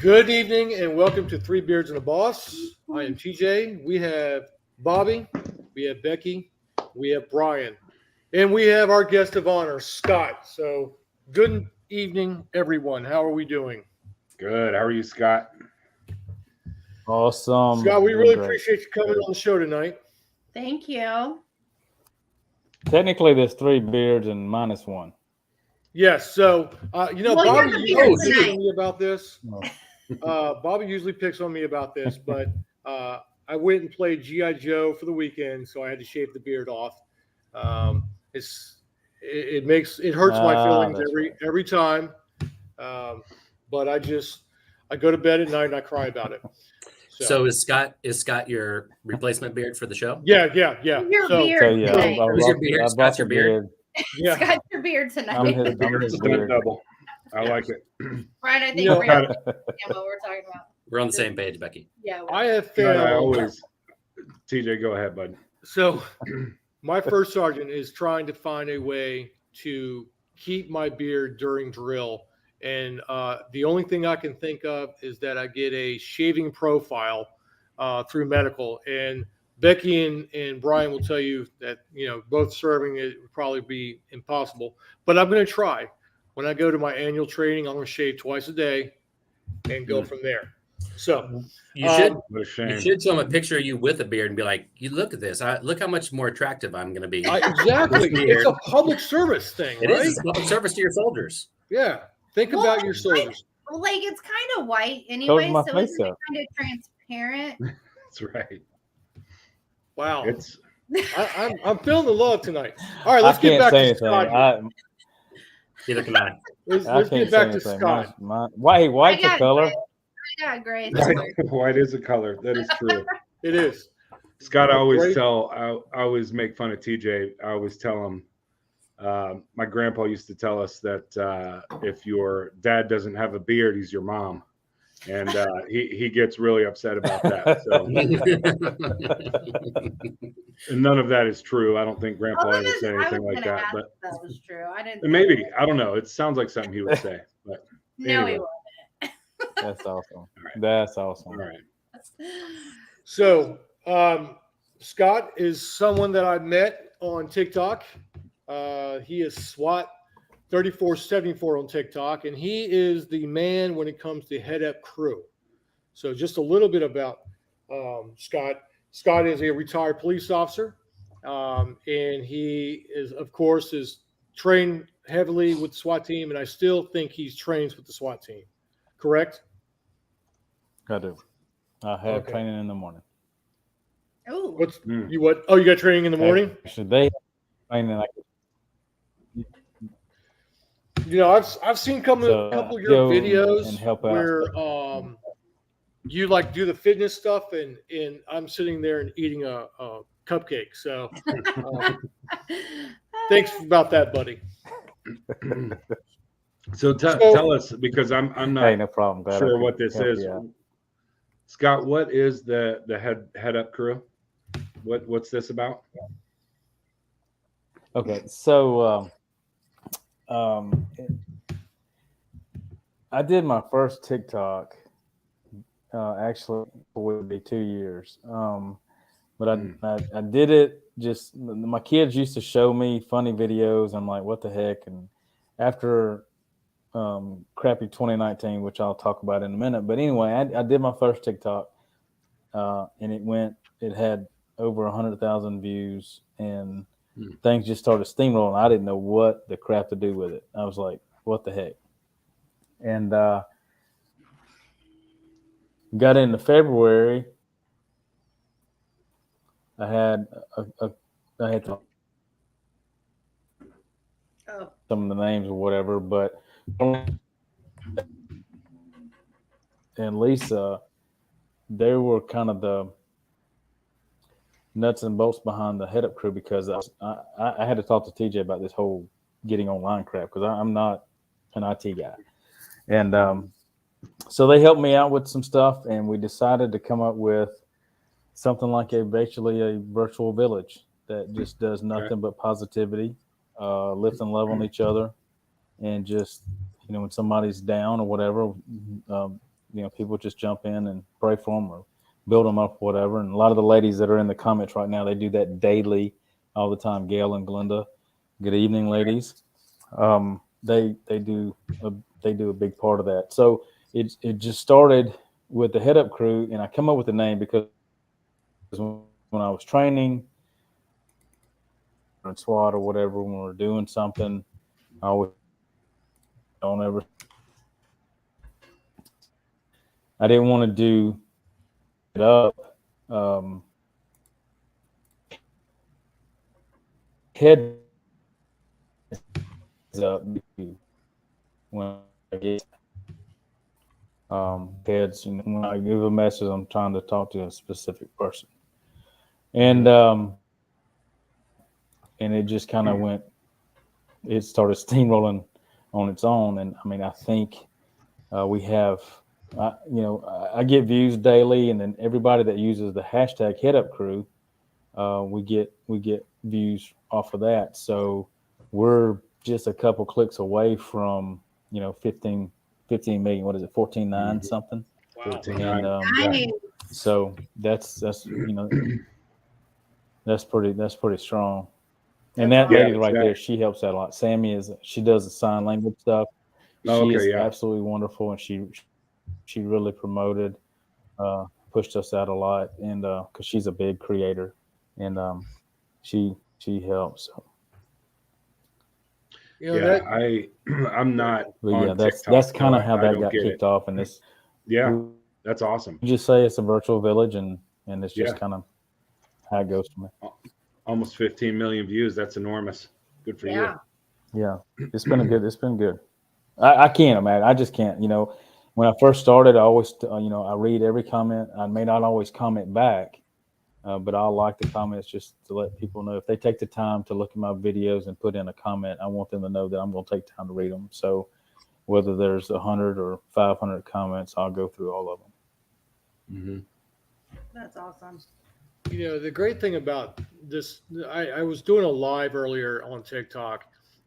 Good evening and welcome to Three Beards and a Boss. I am TJ. We have Bobby, we have Becky, we have Brian, and we have our guest of honor, Scott. So, good evening, everyone. How are we doing? Good. How are you, Scott? Awesome. Scott, we really appreciate you coming on the show tonight. Thank you. Technically, there's 3 beards and minus 1. Yes. So, Well, Bobby you're the usually beard picks tonight. on me about this. Bobby usually picks on me about this, but I went and played G.I. Joe for the weekend, so I had to shave the beard off. It hurts my feelings every time. But I go to bed at night and I cry about it. So is Scott your replacement beard for the show? Yeah. Your So, beard yeah, tonight. Who's your beard? Scott's your beard? yeah. Scott, your beard I'm tonight. his It's done beard. double. I like it. Right, I think You know, we're gonna understand what we're talking about. We're on the same page, Becky. Yeah. I have No, found I always. TJ, go ahead, bud. so my first sergeant is trying to find a way to keep my beard during drill. And the only thing I can think of is that I get a shaving profile through medical. And Becky and Brian will tell you that, both serving it would probably be impossible. But I'm going to try. When I go to my annual training, I'm going to shave twice a day and go from there. So You should What a shame. you should show him a picture of you with a beard and be like, "You look at this. Look how much more attractive I'm going to be." exactly. It's a public service thing, It right? is. It's public service to your soldiers. Yeah. Think Well, about your it's like- soldiers. Like it's kind of white anyway, my so face it's kind up. of transparent. That's right. Wow. It's I'm feeling the love tonight. All right, let's I get can't back say to anything. Scott. Neither can I. Let's I get can't back say to anything. Scott. White's a got color. gray. I got gray. somewhere. white is a color. That is true. It is. Scott, I Great. always make fun of TJ. I always tell him, my grandpa used to tell us that if your dad doesn't have a beard, he's your mom. And he gets really upset about that. So, and none of that is true. I don't think grandpa ever said anything like that. But if that was true. I didn't. maybe, I don't know. It sounds like something he would say. But No, anyway. he won't. That's awesome. right. That's awesome. all right. So Scott is someone that I met on TikTok. He is SWAT 3474 on TikTok, and he is the man when it comes to head up crew. So just a little bit about Scott. Scott is a retired police officer, and he is, of course, is trained heavily with the SWAT team, and I still think he's trained with the SWAT team. Correct? I do. I have Okay. training in the morning. Ooh. What's you what? Oh, you got training in the morning? Actually, they have training like I've seen a couple of your go videos and help out. where you like do the fitness stuff, and I'm sitting there and eating a cupcake. So thanks about that, buddy. So tell us, because I'm not Hey, no problem. Glad I sure could what this help is. you out. Scott, what is the head up crew? What's this about? Okay, so I did my first TikTok. Actually, it would be 2 years. But I did it just. My kids used to show me funny videos. I'm like, what the heck? And after crappy 2019, which I'll talk about in a minute. But anyway, I did my first TikTok, and it had over 100,000 views, and things just started steamrolling. I didn't know what the crap to do with it. I was like, what the heck? And got into February. I had Oh. some of the names or whatever, but and Lisa, they were kind of the nuts and bolts behind the head up crew, because I had to talk to TJ about this whole getting online crap, because I'm not an IT guy. And so they helped me out with some stuff, and we decided to come up with something like basically a virtual village that just does nothing but positivity, lift and love on each other, and just, when somebody's down or whatever, people just jump in and pray for them or build them up, whatever. And a lot of the ladies that are in the comments right now, they do that daily, all the time. Gail and Glenda, good evening, ladies. They do a big part of that. So it just started with the Head Up Crew, and I come up with the name because when I was training in SWAT or whatever, when we were doing something, I always I didn't want to do it up. Head up when I get heads. When I give a message, I'm trying to talk to a specific person, and it just kind of went. It started steamrolling on its own, and I mean, I think we have. I get views daily, and then everybody that uses the hashtag Head Up Crew, we get views off of that. So we're just a couple clicks away from 15 million. What is it? 14.9 something. Wow. 14.9. And so that's that's pretty strong. And that lady right there, she helps out a lot. Sammy she does the sign language stuff. She is absolutely wonderful, and she really promoted, pushed us out a lot, and because she's a big creator, and she helps. I'm not. On that's TikTok, that's kind of how that got kicked off, and this. Yeah, that's awesome. You just say it's a virtual village, and it's just kind of how it goes for me. Almost 15 million views. That's enormous. Good for you. Yeah, it's been good. I can't imagine. I just can't. When I first started, I always, I read every comment. I may not always comment back, but I like the comments just to let people know if they take the time to look at my videos and put in a comment. I want them to know that I'm going to take time to read them. So whether there's 100 or 500 comments, I'll go through all of them. Mm-hmm. That's awesome. The great thing about this, I was doing a live earlier on TikTok,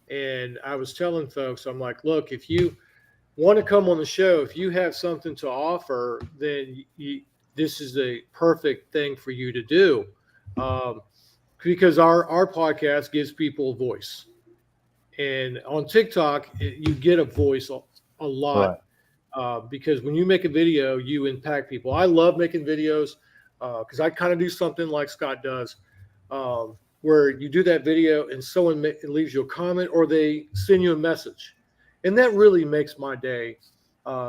and I was telling folks, I'm like, look, if you want to come on the show, if you have something to offer, then this is a perfect thing for you to do, because our podcast gives people a voice, and on TikTok you get a voice a lot, because when you make a video, you impact people. I love making videos. Because I kind of do something like Scott does, where you do that video and someone leaves you a comment or they send you a message. And that really makes my day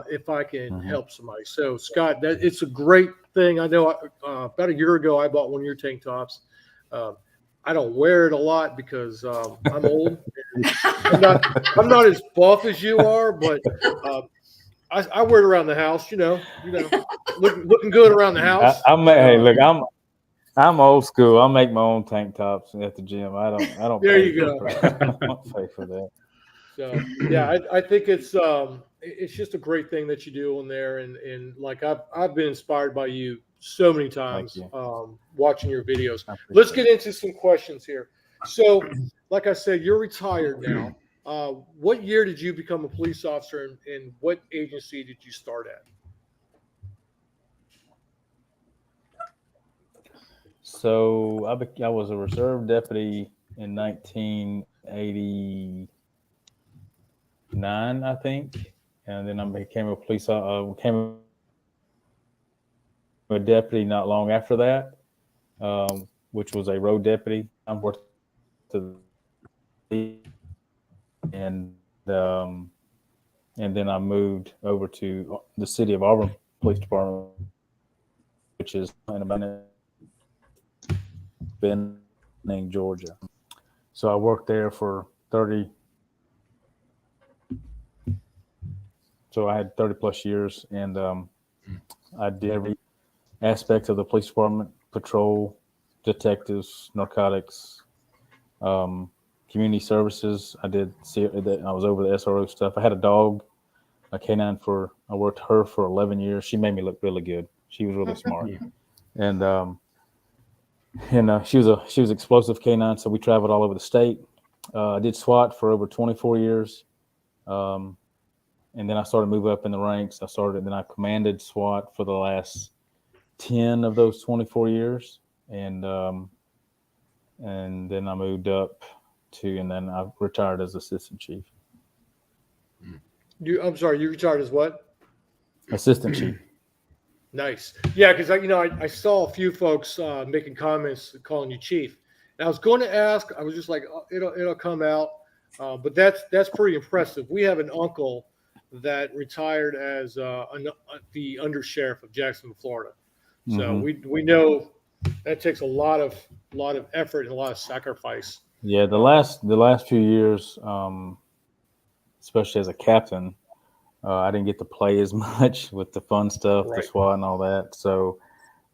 if I can help somebody. So, Scott, it's a great thing. I know about a year ago I bought one of your tank tops. I don't wear it a lot because I'm old. I'm not as buff as you are, but I wear it around the house, looking good around the house. I'm old school. I make my own tank tops at the gym. I don't. There you go. I don't pay for that. So yeah, I think it's just a great thing that you do on there, and like I've been inspired by you so many times watching your videos. Let's get into some questions here. So, like I said, you're retired now. What year did you become a police officer, and what agency did you start at? So I was a reserve deputy in 1989, I think, and then I became a became a deputy not long after that, which was a road deputy. I'm working to and then I moved over to the city of Auburn Police Department, which is in about Benning, Georgia. So I worked there for 30. So I had 30 plus years, and I did every aspect of the police department: patrol, detectives, narcotics, community services. I was over the SRO stuff. I had a dog, a canine I worked her for 11 years. She made me look really good. She was really smart. And she was explosive canine. So we traveled all over the state. I did SWAT for over 24 years. and then I started moving up in the ranks. Then I commanded SWAT for the last 10 of those 24 years. And then I moved up and then I retired as assistant chief. I'm sorry, you retired as what? Assistant chief. Nice. Yeah, because I saw a few folks making comments calling you chief. And I was going to ask, I was just like, oh, it'll come out. But that's pretty impressive. We have an uncle that retired as the undersheriff of Jacksonville, Florida. So we know that takes a lot of effort and a lot of sacrifice. Yeah, the last few years, especially as a captain, I didn't get to play as much with the fun stuff, Right. the SWAT and all that. So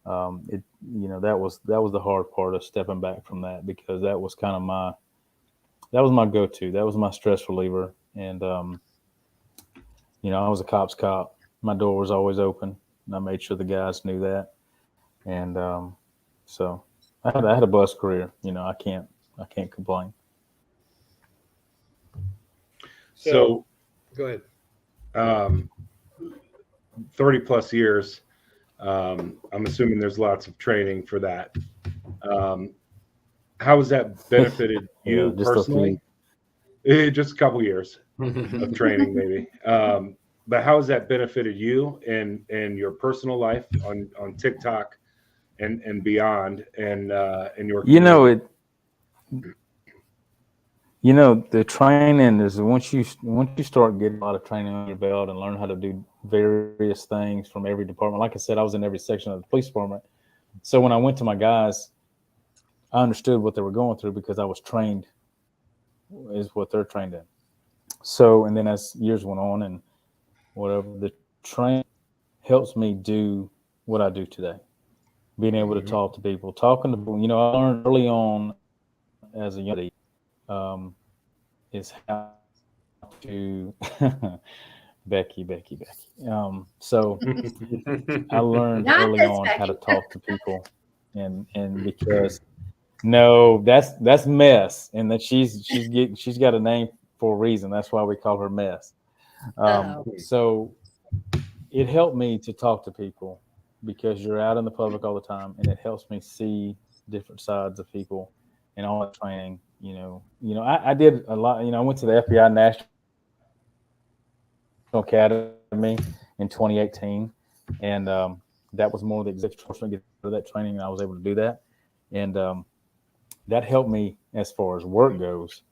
that was the hard part of stepping back from that, because that was kind of my go-to. That was my stress reliever. And I was a cop's cop. My door was always open, and I made sure the guys knew that. And so I had a blessed career. I can't complain. So go ahead. 30 plus years. I'm assuming there's lots of training for that. How has that benefited you personally? Just a couple years of training, maybe. But how has that benefited you in your personal life on TikTok and beyond, and in your community? The training is once you start getting a lot of training on your belt and learn how to do various things from every department. Like I said, I was in every section of the police department. So when I went to my guys, I understood what they were going through because I was trained is what they're trained in. So, and then as years went on and whatever, the training helps me do what I do today. Being able to talk to people, talking to people. I learned early on as a young lady, is how to Becky. So I learned early on how to talk to people, and because no, that's Mess, and that she's got a name for a reason. That's why we call her Mess. So it helped me to talk to people because you're out in the public all the time, and it helps me see different sides of people and all that training. I did a lot. I went to the FBI National Academy in 2018, and that was more of the executive enforcement get out of that training, and I was able to do that, and that helped me as far as work goes.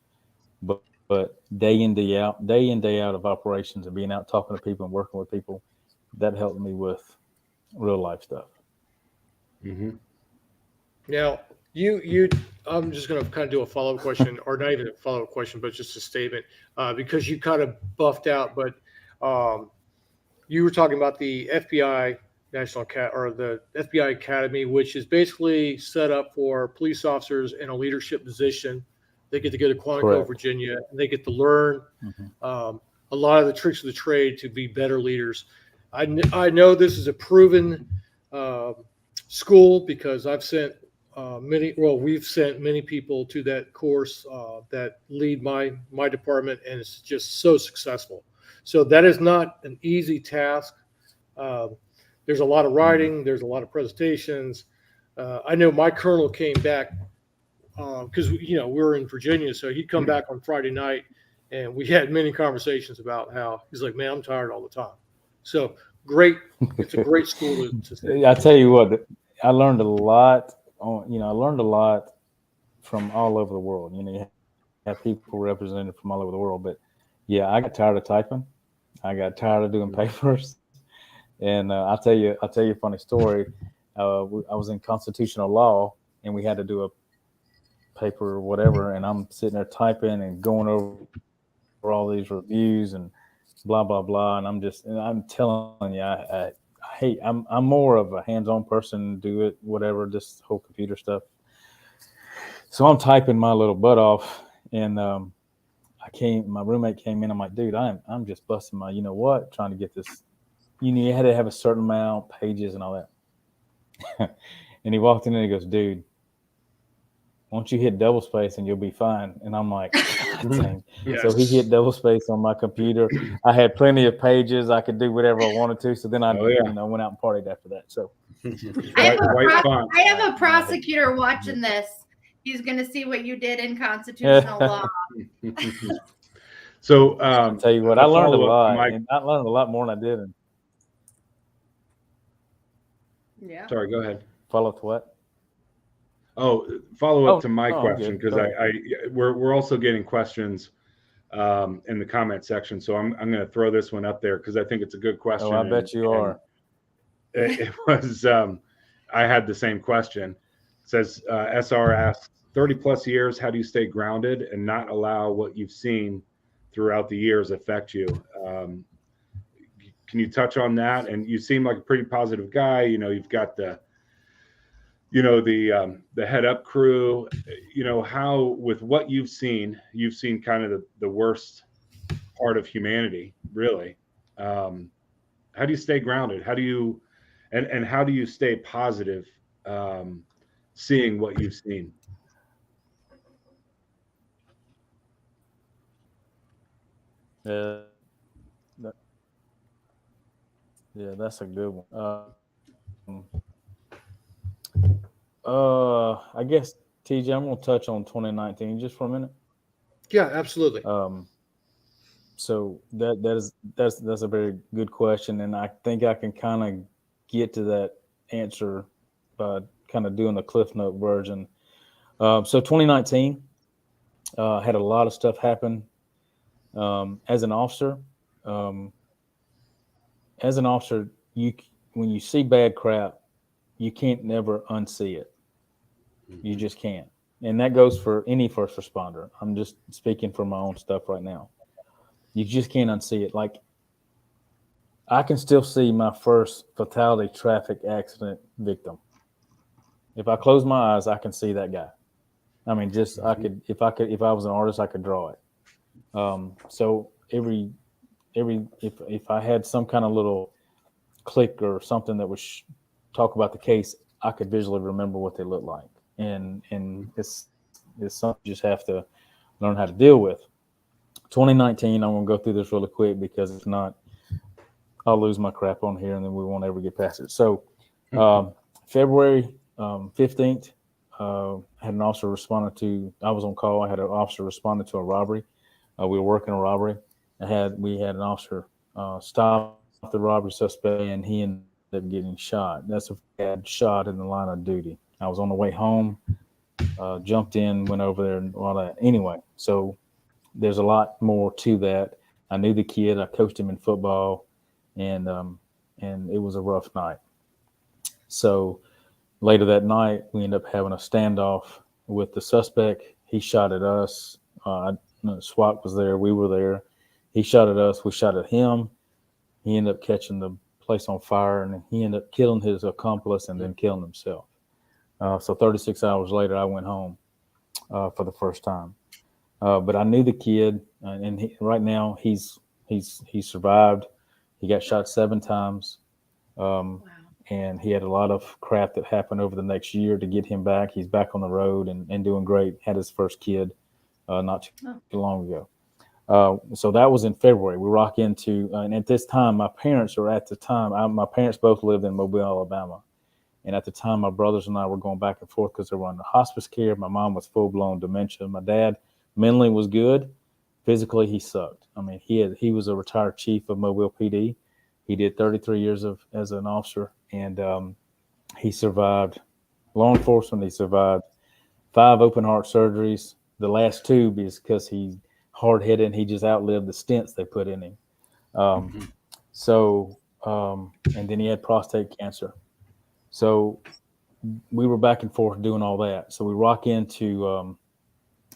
But day in day out of operations and being out talking to people and working with people, that helped me with real life stuff. Now, I'm just going to kind of do a follow-up question, or not even a follow-up question, but just a statement, because you kind of buffed out, but you were talking about the FBI the FBI Academy, which is basically set up for police officers in a leadership position. They get to go to Quantico, Virginia, and they get to learn a lot of the tricks of the trade to be better leaders. I know this is a proven school because I've sent we've sent many people to that course that lead my department, and it's just so successful. So that is not an easy task. There's a lot of writing. There's a lot of presentations. I know my colonel came back because we were in Virginia, so he'd come back on Friday night, and we had many conversations about how he's like, "Man, I'm tired all the time." So great, it's a great school to stay. I tell you what, I learned a lot. I learned a lot from all over the world. You have people represented from all over the world, but yeah, I got tired of typing. I got tired of doing papers. And I'll tell you a funny story. I was in constitutional law, and we had to do a paper or whatever, and I'm sitting there typing and going over all these reviews and blah blah blah, and I'm telling you, I hate. I'm more of a hands-on person. Do it, whatever, this whole computer stuff. So I'm typing my little butt off, and my roommate came in. I'm like, dude, I'm just busting my trying to get this. You had to have a certain amount of pages and all that. And he walked in and he goes, dude, once you hit double space and you'll be fine. And I'm like, dang. Yes. So he hit double space on my computer. I had plenty of pages. I could do whatever I wanted to. So then I Oh, yeah. went out and partied after that. So I have a prosecutor watching this. He's going to see what you did in constitutional law. So I'll tell you what, I learned a lot. Mike, And I learned a lot more than I did. And Yeah. sorry, go ahead. follow to what? Oh, follow up Oh, to my oh, question, good. because we're also getting questions in the comment section. So I'm going to throw this one up there because I think it's a good question. Oh, I bet you are. It was I had the same question. It says SR asks, 30 plus years, how do you stay grounded and not allow what you've seen throughout the years affect you? Can you touch on that? And you seem like a pretty positive guy. You know, you've got the head up crew. You know, how, with what you've seen kind of the worst part of humanity, really. How do you stay grounded? How do you and how do you stay positive seeing what you've seen? Yeah, that's a good one. I guess TJ, I'm gonna touch on 2019 just for a minute. Yeah, absolutely. So that's a very good question, and I think I can kind of get to that answer by kind of doing the Cliff Note version. So 2019 had a lot of stuff happen. As an officer, when you see bad crap, you can't never unsee it. You just can't. And that goes for any first responder. I'm just speaking for my own stuff right now. You just can't unsee it. Like, I can still see my first fatality traffic accident victim. If I close my eyes, I can see that guy. I mean, just I could if I was an artist, I could draw it. So if I had some kind of little click or something that would talk about the case, I could visually remember what they look like. And it's something you just have to learn how to deal with. 2019, I'm going to go through this really quick because if not, I'll lose my crap on here and then we won't ever get past it. So February 15th, had an officer responded to, I was on call. I had an officer responded to a robbery. We were working a robbery. We had an officer stop the robbery suspect and he ended up getting shot. That's a bad shot in the line of duty. I was on the way home, jumped in, went over there and all that. Anyway, so there's a lot more to that. I knew the kid. I coached him in football, and it was a rough night. So later that night, we ended up having a standoff with the suspect. He shot at us. SWAT was there. We were there. He shot at us. We shot at him. He ended up catching the place on fire, and he ended up killing his accomplice and then killing himself. So 36 hours later, I went home for the first time. But I knew the kid, and right now he's survived. He got shot 7 times, and he had a lot of crap that happened over the next year to get him back. He's back on the road and doing great. Had his first kid not too long ago. So that was in February. We rock into, and at this time, my parents both lived in Mobile, Alabama. And at the time, my brothers and I were going back and forth because they were under hospice care. My mom was full-blown dementia. My dad mentally was good. Physically, he sucked. I mean, he was a retired chief of Mobile PD. He did 33 years as an officer, and he survived law enforcement. He survived 5 open heart surgeries. The last 2 is because he's hard-headed and he just outlived the stents they put in him. And then he had prostate cancer. So we were back and forth doing all that. So we rock into,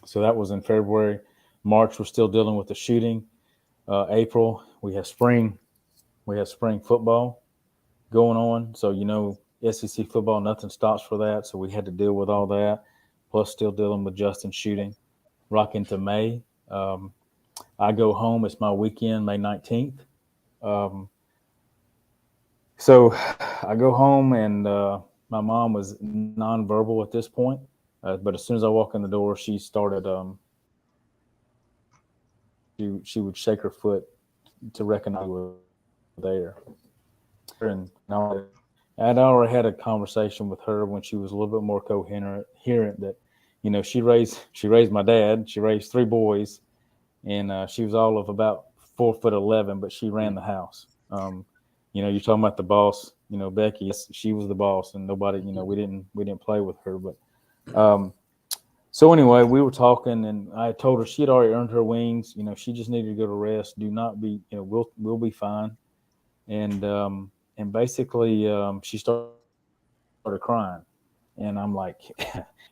so that was in February. March, we're still dealing with the shooting. April, we have spring football going on. So, SEC football, nothing stops for that. So we had to deal with all that, plus still dealing with Justin shooting. Rock into May. I go home. It's my weekend, May 19th. So I go home, and my mom was nonverbal at this point. But as soon as I walk in the door, she started. She would shake her foot to recognize we were there. And I'd already had a conversation with her when she was a little bit more coherent. That, she raised my dad. She raised 3 boys, and she was all of about 4'11", but she ran the house. You're talking about the boss. Becky. Yes, she was the boss, and nobody. We didn't play with her, but. So anyway, we were talking, and I told her she had already earned her wings. She just needed to go to rest. Do not be, we'll be fine. And basically, she started crying, and I'm like,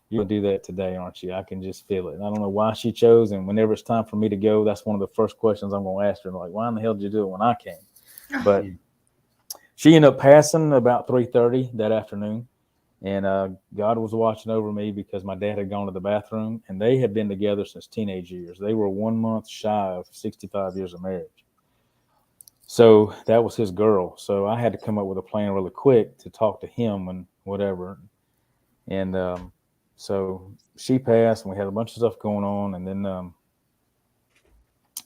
"You're gonna do that today, aren't you? I can just feel it." And I don't know why she chose. And whenever it's time for me to go, that's one of the first questions I'm gonna ask her. Like, why in the hell did you do it when I came? But she ended up passing about 3:30 that afternoon. And God was watching over me because my dad had gone to the bathroom, and they had been together since teenage years. They were 1 month shy of 65 years of marriage. So that was his girl. So I had to come up with a plan really quick to talk to him and whatever. And so she passed, and we had a bunch of stuff going on. And then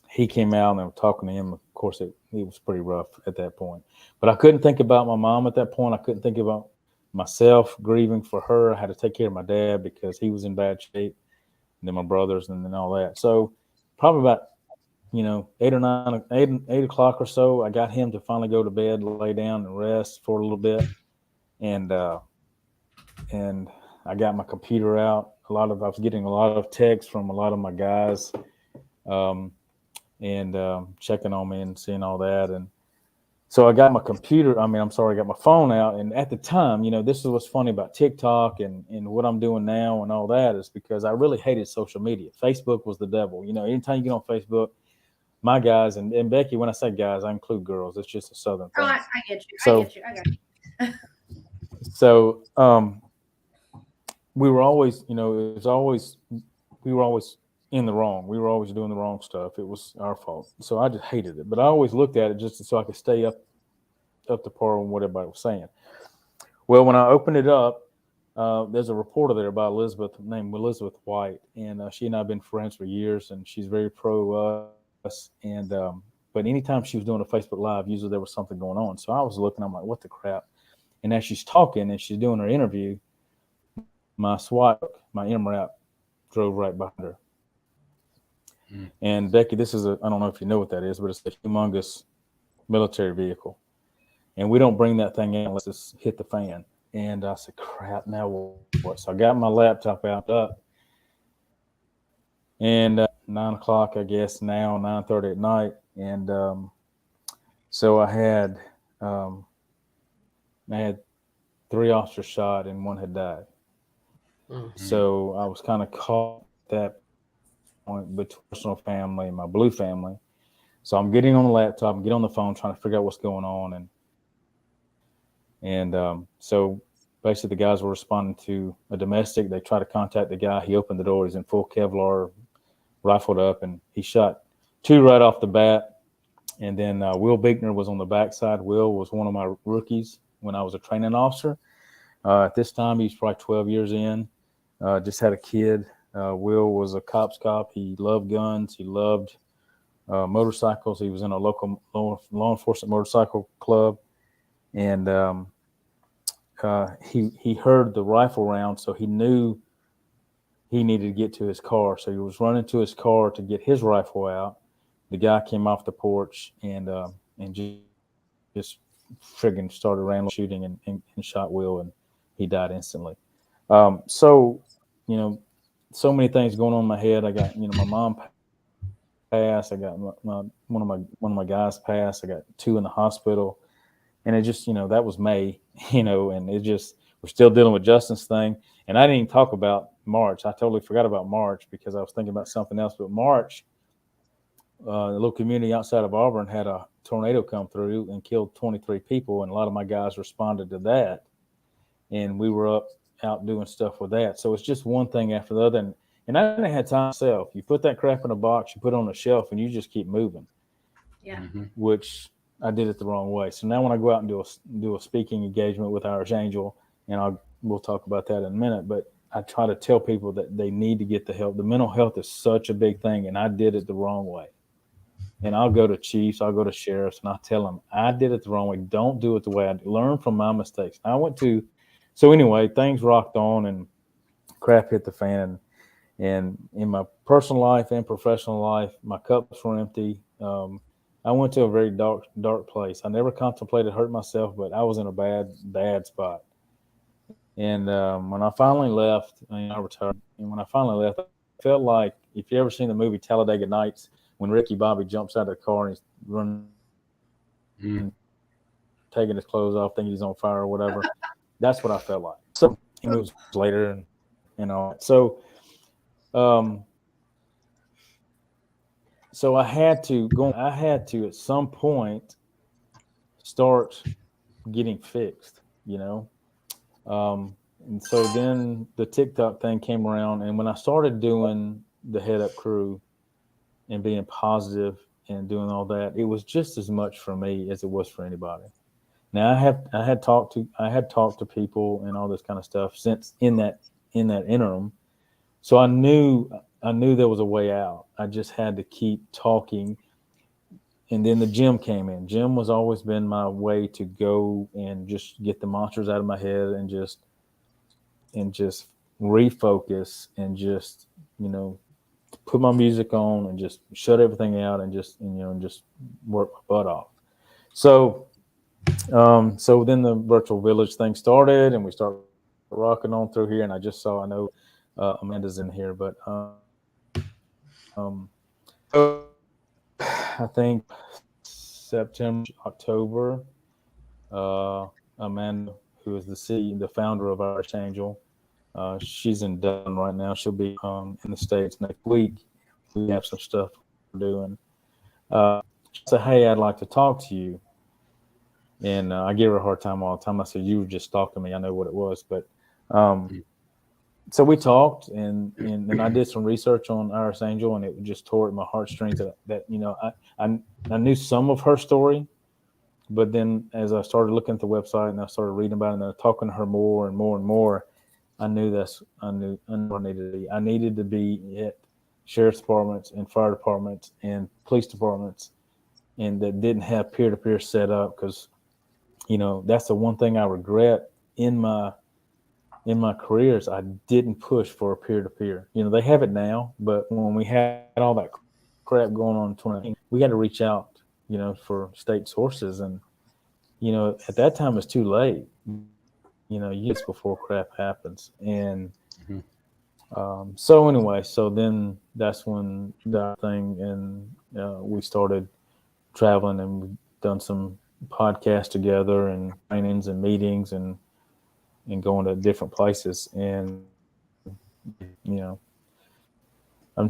he came out, and I was talking to him. Of course, it was pretty rough at that point. But I couldn't think about my mom at that point. I couldn't think about myself grieving for her. I had to take care of my dad because he was in bad shape, and then my brothers, and then all that. So probably about 8 o'clock or so, I got him to finally go to bed, lay down and rest for a little bit, and I got my computer out. I was getting a lot of texts from a lot of my guys, and checking on me and seeing all that. And so I got my I got my phone out. And at the time, this is what's funny about TikTok and what I'm doing now and all that, is because I really hated social media. Facebook was the devil. Anytime you get on Facebook, my guys, and Becky, when I say guys, I include girls. It's just a Southern thing. Oh, I get you. I got you. So we were always, we were always in the wrong. We were always doing the wrong stuff. It was our fault. So I just hated it. But I always looked at it just so I could stay up to par on what everybody was saying. Well, when I opened it up, there's a reporter there named Elizabeth White, and she and I have been friends for years, and she's very pro us. And but anytime she was doing a Facebook Live, usually there was something going on. So I was looking, I'm like, what the crap? And as she's talking and she's doing her interview, my MRAP drove right behind her. And Becky, I don't know if you know what that is, but it's a humongous military vehicle. And we don't bring that thing in unless it's hit the fan. And I said, crap, now what? So I got my laptop out, and 9 o'clock, I guess now, 9:30 at night. And so I had 3 officers shot and 1 had died. Mm-hmm. So I was kind of caught at that point between personal family and my blue family. So I'm getting on the laptop and get on the phone trying to figure out what's going on. And so basically the guys were responding to a domestic. They tried to contact the guy. He opened the door. He's in full Kevlar, rifled up, and he shot 2 right off the bat. And then Will Bickner was on the backside. Will was one of my rookies when I was a training officer. At this time, he's probably 12 years in. Just had a kid. Will was a cop's cop. He loved guns. He loved motorcycles. He was in a local law enforcement motorcycle club. And he heard the rifle round, so he knew he needed to get to his car. So he was running to his car to get his rifle out. The guy came off the porch and just friggin' started random shooting and shot Will, and he died instantly. So many things going on in my head. I got my mom passed. I got one of my guys passed. I got 2 in the hospital. And it just, that was May, and it just, we're still dealing with Justin's thing. And I didn't even talk about March. I totally forgot about March because I was thinking about something else. But March, a little community outside of Auburn had a tornado come through and killed 23 people. And a lot of my guys responded to that. And we were out doing stuff with that. So it's just one thing after the other. And I didn't have time myself. You put that crap in a box, you put it on a shelf, and you just keep moving. Yeah. Which I did it the wrong way. So now when I go out and do a speaking engagement with Irish Angel, and we'll talk about that in a minute, but I try to tell people that they need to get the help. The mental health is such a big thing, and I did it the wrong way. And I'll go to chiefs, I'll go to sheriffs, and I'll tell them I did it the wrong way. Don't do it the way I do. Learn from my mistakes. So anyway, things rocked on and crap hit the fan. And in my personal life and professional life, my cups were empty. I went to a very dark place. I never contemplated hurting myself, but I was in a bad spot. And when I finally left, I retired. And when I finally left, I felt like, if you ever seen the movie Talladega Nights, when Ricky Bobby jumps out of the car and he's running, taking his clothes off, thinking he's on fire or whatever, that's what I felt like. So he moves later, and so I had to at some point start getting fixed, and so then the TikTok thing came around, and when I started doing the Head Up Crew and being positive and doing all that, it was just as much for me as it was for anybody. Now I had talked to people and all this kind of stuff since in that interim, so I knew there was a way out. I just had to keep talking. And then the gym came in. Gym was always been my way to go and just get the monsters out of my head and just refocus and just, put my music on and just shut everything out and just work my butt off. So then the virtual village thing started, and we started rocking on through here. And I know Amanda's in here, but I think September, October, Amanda, who is the founder of Irish Angel, she's in Dublin right now. She'll be in the States next week. We have some stuff we're doing. She said, "Hey, I'd like to talk to you." And I give her a hard time all the time. I said, "You were just stalking me. I know what it was." But so we talked, and I did some research on Irish Angel, and it just tore at my heartstrings that I knew some of her story, but then as I started looking at the website and I started reading about it and talking to her more and more and more, I knew I knew I needed to be. I needed to be at sheriff's departments and fire departments and police departments, and that didn't have peer-to-peer set up, because that's the one thing I regret in my careers. I didn't push for a peer-to-peer. They have it now, but when we had all that crap going on in 2019, we got to reach out, for state sources. And, at that time it's too late, years before crap happens. And so then that's when that thing, and we started traveling, and we've done some podcasts together and trainings and meetings and going to different places. And I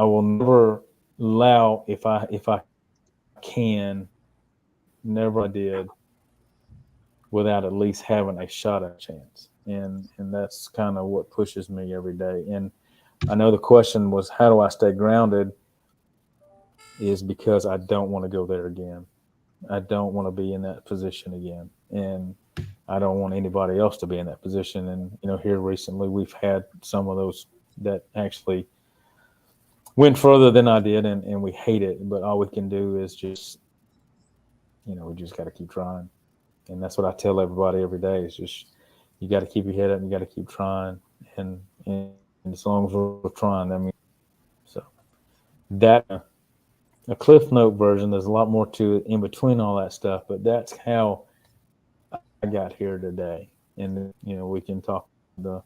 will never allow, if I can, never I did without at least having a shot at a chance. And that's kind of what pushes me every day. And I know the question was, how do I stay grounded? Is because I don't want to go there again. I don't want to be in that position again. And I don't want anybody else to be in that position. And, here recently we've had some of those that actually went further than I did, and we hate it. But all we can do is just, we just got to keep trying. And that's what I tell everybody every day, is just, you got to keep your head up and you got to keep trying. And as long as we're trying, so that a Cliff Note version, there's a lot more to it in between all that stuff, but that's how I got here today. And we can talk the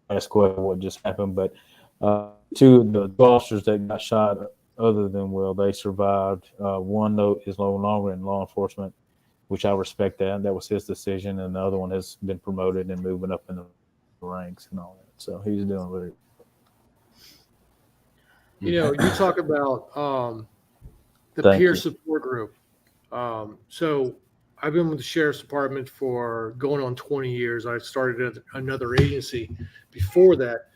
ask what just happened, but two of the officers that got shot, other than Will, they survived. One note is no longer in law enforcement, which I respect that. That was his decision, and the other one has been promoted and moving up in the ranks and all that. So he's doing very. You talk about the Thank peer you. support group. So I've been with the sheriff's department for going on 20 years. I started at another agency before that.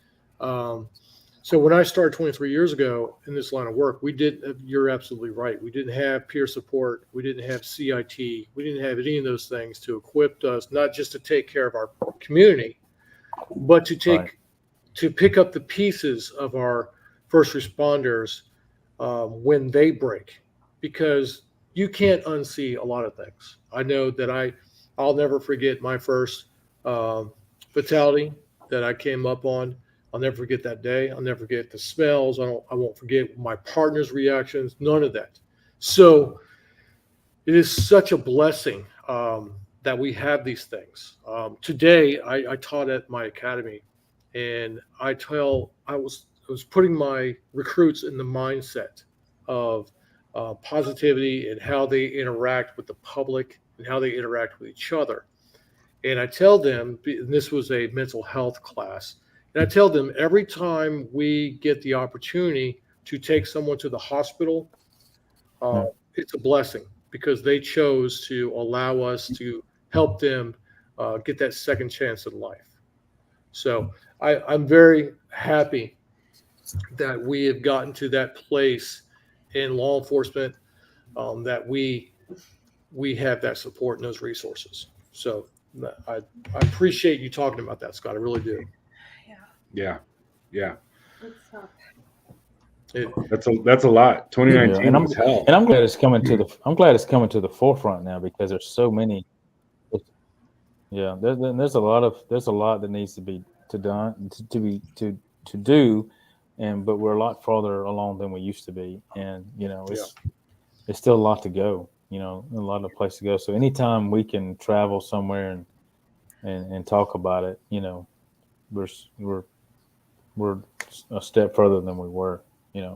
So when I started 23 years ago in this line of work, you're absolutely right. We didn't have peer support. We didn't have CIT. We didn't have any of those things to equip us, not just to take care of our community, but to pick up the pieces of our first responders when they break, because you can't unsee a lot of things. I know that I'll never forget my first fatality that I came up on. I'll never forget that day. I'll never forget the smells. I won't forget my partner's reactions. None of that. So it is such a blessing that we have these things. Today, I taught at my academy, and I was putting my recruits in the mindset of positivity and how they interact with the public and how they interact with each other. And I tell them, and this was a mental health class, and I tell them every time we get the opportunity to take someone to the hospital, it's a blessing because they chose to allow us to help them get that second chance in life. So I'm very happy that we have gotten to that place in law enforcement, that we have that support and those resources. So I appreciate you talking about that, Scott. I really do. Yeah. It, That's a lot. 2019 and was hell. And I'm glad it's coming to the forefront now, because there's so many. Yeah, there's a lot that needs to be do, but we're a lot farther along than we used to be, and it's still a lot to go. A lot of place to go. So anytime we can travel somewhere and talk about it, we're a step further than we were. Yeah.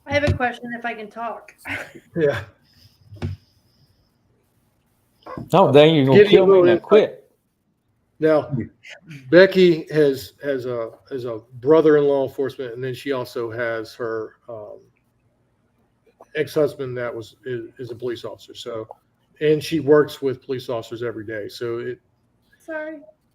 I have a question if I can talk. yeah. Oh, dang, you're gonna kill me now. Quit. Now, Becky has a brother in law enforcement, and then she also has her ex-husband that is a police officer. So, and she works with police officers every day. So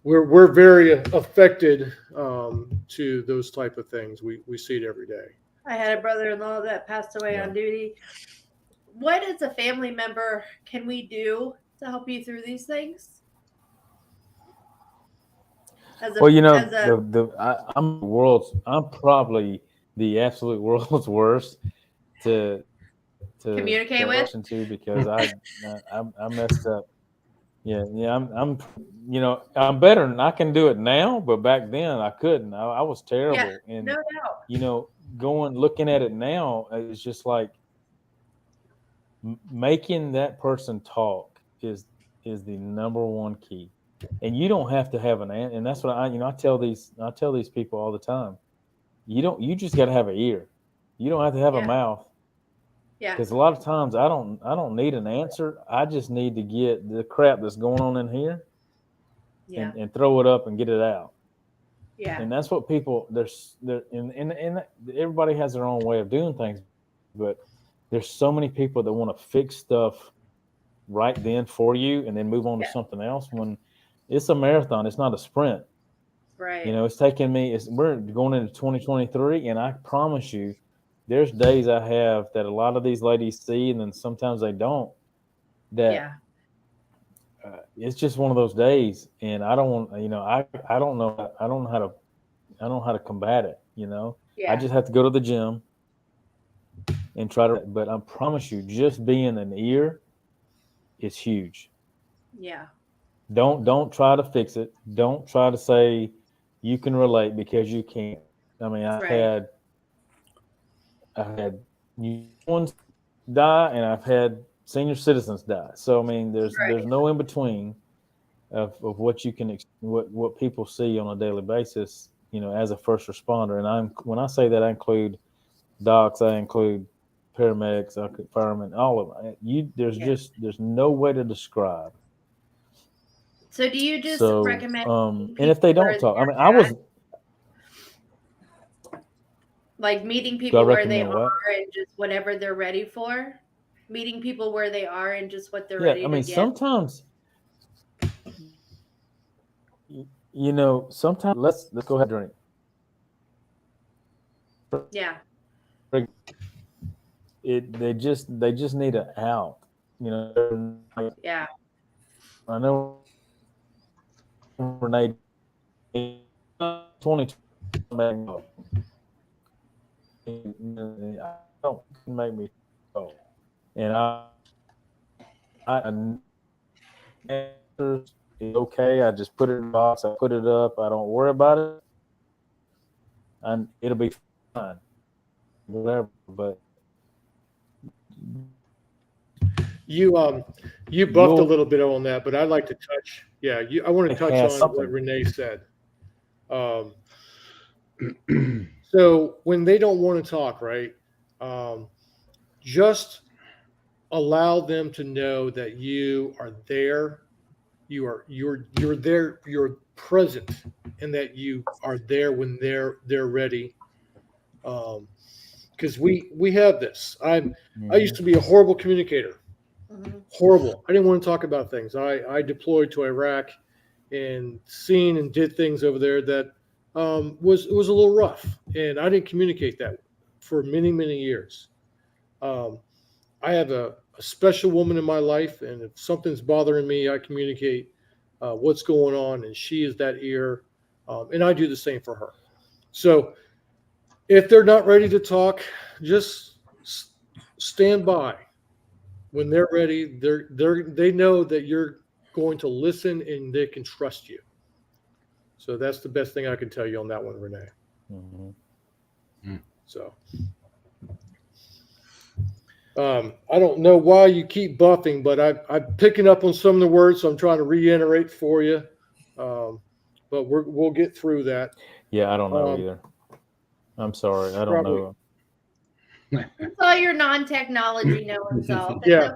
we're very affected to those type of things. We see it every day. I had a brother-in-law that passed away on duty. What as a family member can we do to help you through these things? I'm probably the absolute world's worst to communicate with, because I messed up. Yeah, I'm better, and I can do it now, but back then I couldn't. I was terrible. Yeah, and no doubt. Looking at it now, it's just like making that person talk is the number one key. And you don't have to have and that's what I tell these people all the time. You just got to have an ear. You don't have to have a mouth. Yeah. Because a lot of times I don't need an answer. I just need to get the crap that's going on in here and throw it up and get it out. Yeah. And that's what people and everybody has their own way of doing things, but there's so many people that want to fix stuff right then for you and then move on to something else, when it's a marathon. It's not a sprint. Right. It's taking me, we're going into 2023, and I promise you, there's days I have that a lot of these ladies see, and then sometimes they don't. It's just one of those days, and I don't want, I don't know how to combat it. I just have to go to the gym and try to. But I promise you, just being an ear is huge. Yeah. Don't try to fix it. Don't try to say you can relate, because you can't. I mean, I had new ones die, and I've had senior citizens die. So I mean, there's no in between of what you can what people see on a daily basis. As a first responder, and when I say that, I include docs, I include paramedics, I include firemen, all of them. There's no way to describe. So do you just recommend? And if they don't talk, I mean, I was like meeting people where they are and just whatever they're ready for. Meeting people where they are and just what they're ready to get. Sometimes, sometimes let's go ahead and drink. Yeah. They just need an out. You know, like, Yeah. I know Renee 20 I don't make me go. And I answers is okay. I just put it in the box. I put it up. I don't worry about it, and it'll be fine. Whatever. But You buffed a little bit on that, but I'd like to touch. Yeah, I want to touch on what Renee said. So when they don't want to talk, right? Just allow them to know that you are there. You're there. You're present, and that you are there when they're ready. Because we have this. I used to be a horrible communicator. Horrible. I didn't want to talk about things. I deployed to Iraq and seen and did things over there that was a little rough, and I didn't communicate that for many years. I have a special woman in my life, and if something's bothering me, I communicate what's going on, and she is that ear, and I do the same for her. So if they're not ready to talk, just stand by. When they're ready, they know that you're going to listen and they can trust you. So that's the best thing I can tell you on that one, Renee. So I don't know why you keep buffing, but I'm picking up on some of the words, so I'm trying to reiterate for you. But we'll get through that. Yeah, I don't know either. I'm sorry, I don't know. It's all your non-technology knowing self. Yeah,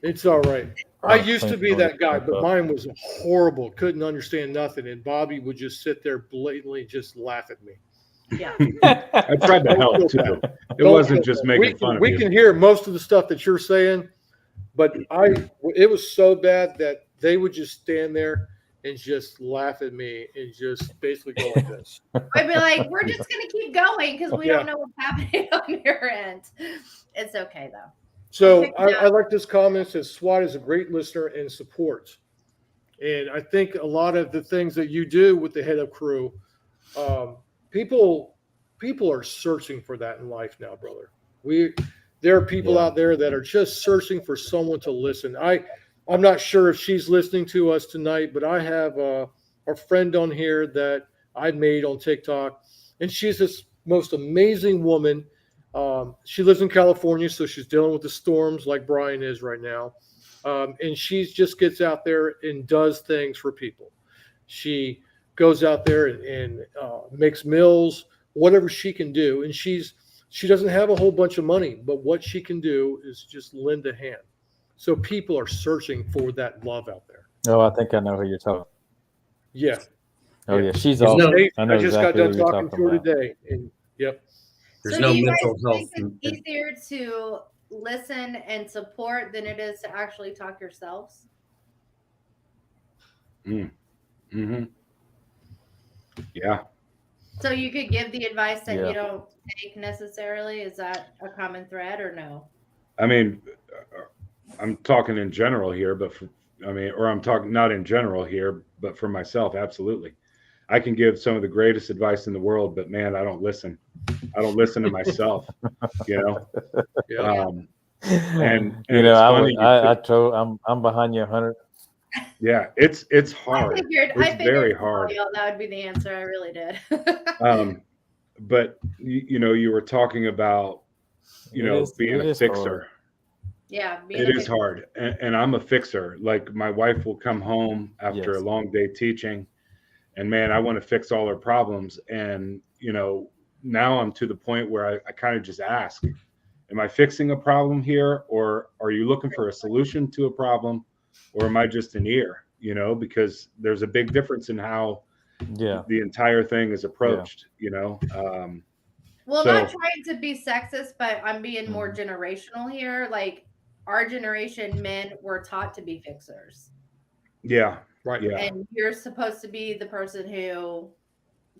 it's all right. I used to be that guy, but mine was horrible. Couldn't understand nothing, and Bobby would just sit there blatantly just laugh at me. Yeah, I tried to help too. It wasn't just making fun of you. We can hear most of the stuff that you're saying, but it was so bad that they would just stand there and just laugh at me and just basically go like this. I'd be like, "We're just gonna keep going because we don't know what's happening on your end." It's okay though. So I like this comment. It says SWAT is a great listener and support, and I think a lot of the things that you do with the head of crew, people are searching for that in life now, brother. There are people out there that are just searching for someone to listen. I'm not sure if she's listening to us tonight, but I have a friend on here that I made on TikTok, and she's this most amazing woman. She lives in California, so she's dealing with the storms like Brian is right now. And she just gets out there and does things for people. She goes out there and makes meals, whatever she can do. And she doesn't have a whole bunch of money, but what she can do is just lend a hand. So people are searching for that love out there. Oh, I think I know who you're talking. Yeah. Oh yeah, she's awesome. I just got done talking to her today, and There's so no do you mental guys health. think it's easier to listen and support than it is to actually talk yourselves? Yeah. So you could give the advice that Yeah. you don't take necessarily. Is that a common thread or no? I mean, I'm talking in general here, but or I'm talking not in general here, but for myself, absolutely. I can give some of the greatest advice in the world, but man, I don't listen. I don't listen to myself, you know? Yeah. And you know, it's funny, I'm behind you 100. Yeah, it's hard. I figured very hard. That would be the answer. I really did. But you were talking about, being a fixer. Hard. Yeah, it is hard. And I'm a fixer. Like my wife will come home after a long day teaching, and man, I want to fix all her problems. And, now I'm to the point where I kind of just ask, am I fixing a problem here? Or are you looking for a solution to a problem? Or am I just an ear? Because there's a big difference in how the entire thing is approached, Well, not trying to be sexist, but I'm being more generational here. Like our generation, men were taught to be fixers. Yeah. Right. Yeah. And you're supposed to be the person who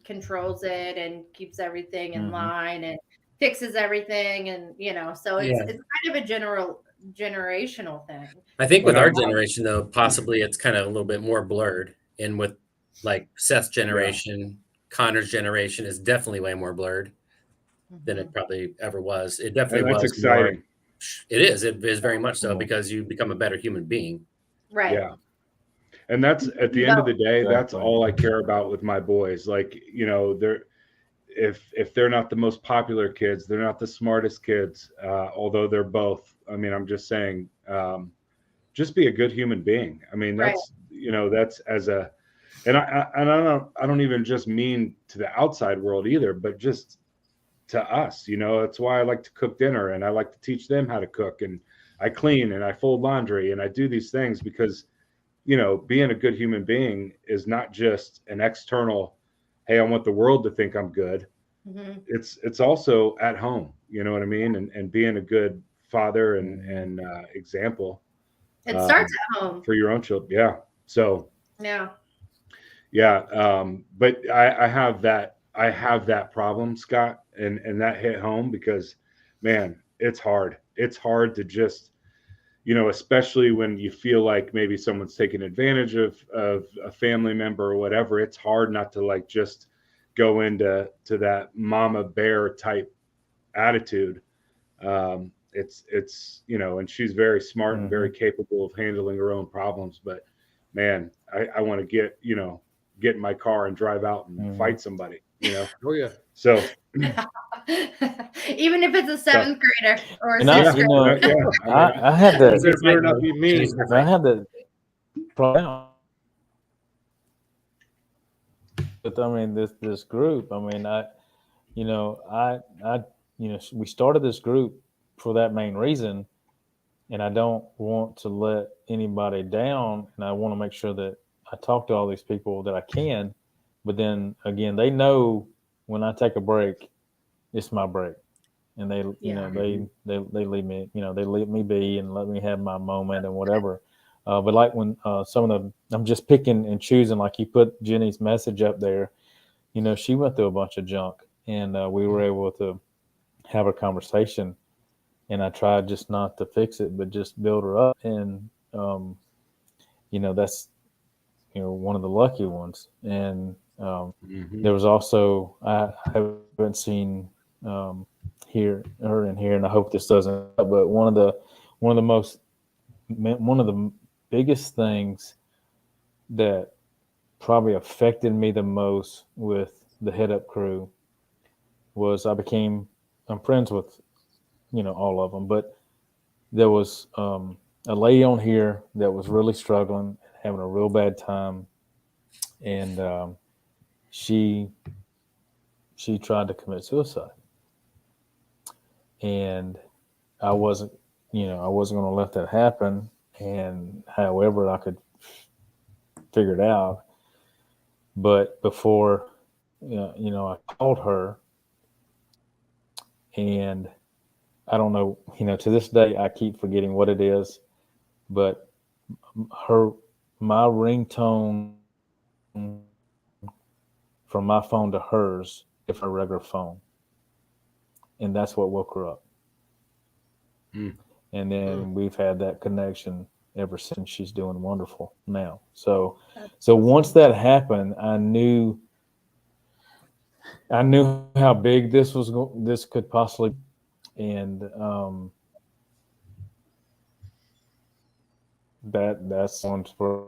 controls it and keeps everything in line and fixes everything, and so it's kind of a generational thing. I think with our generation, though, possibly it's kind of a little bit more blurred. And with like Seth's generation, Connor's generation is definitely way more blurred than it probably ever was. It definitely was. That's exciting. It is. It is very much so, because you become a better human being. Right. Yeah. And that's at the end of the day, that's all I care about with my boys. Like, they're, if they're not the most popular kids, they're not the smartest kids, although they're both. I mean, I'm just saying, just be a good human being. I mean, that's, that's as a, and I don't even just mean to the outside world either, but just to us, it's why I like to cook dinner, and I like to teach them how to cook, and I clean and I fold laundry and I do these things because, being a good human being is not just an external, hey, I want the world to think I'm good. It's also at home, you know what I mean? And being a good father and example. It starts at home for your own children. Yeah. So yeah. But I have that problem, Scott, and that hit home because, man, it's hard. It's hard to just, especially when you feel like maybe someone's taking advantage of a family member or whatever. It's hard not to like just go into that mama bear type attitude. It's and she's very smart and very capable of handling her own problems. But man, I want to get in my car and drive out and fight somebody. Oh yeah. So even if it's a 7th grader or a 6th grader. I had that. I had that problem. But I mean, this group. I mean, we started this group for that main reason, and I don't want to let anybody down, and I want to make sure that I talk to all these people that I can. But then again, they know when I take a break, it's my break, and they leave me, they leave me be and let me have my moment and whatever. But like when I'm just picking and choosing, like you put Jenny's message up there, she went through a bunch of junk, and we were able to have a conversation, and I tried just not to fix it, but just build her up. And, that's, one of the lucky ones. And there was also, I haven't seen her in here, and I hope this doesn't, but one of the biggest things that probably affected me the most with the Head Up crew was I'm friends with, all of them, but there was a lady on here that was really struggling, having a real bad time. And she tried to commit suicide. And I wasn't going to let that happen. And however I could figure it out. But before, I called her, and I don't know, to this day, I keep forgetting what it is, but my ringtone from my phone to hers, if her regular phone. And that's what woke her up. And then we've had that connection ever since. She's doing wonderful now. So once that happened, I knew how big this could possibly be. And that's one for,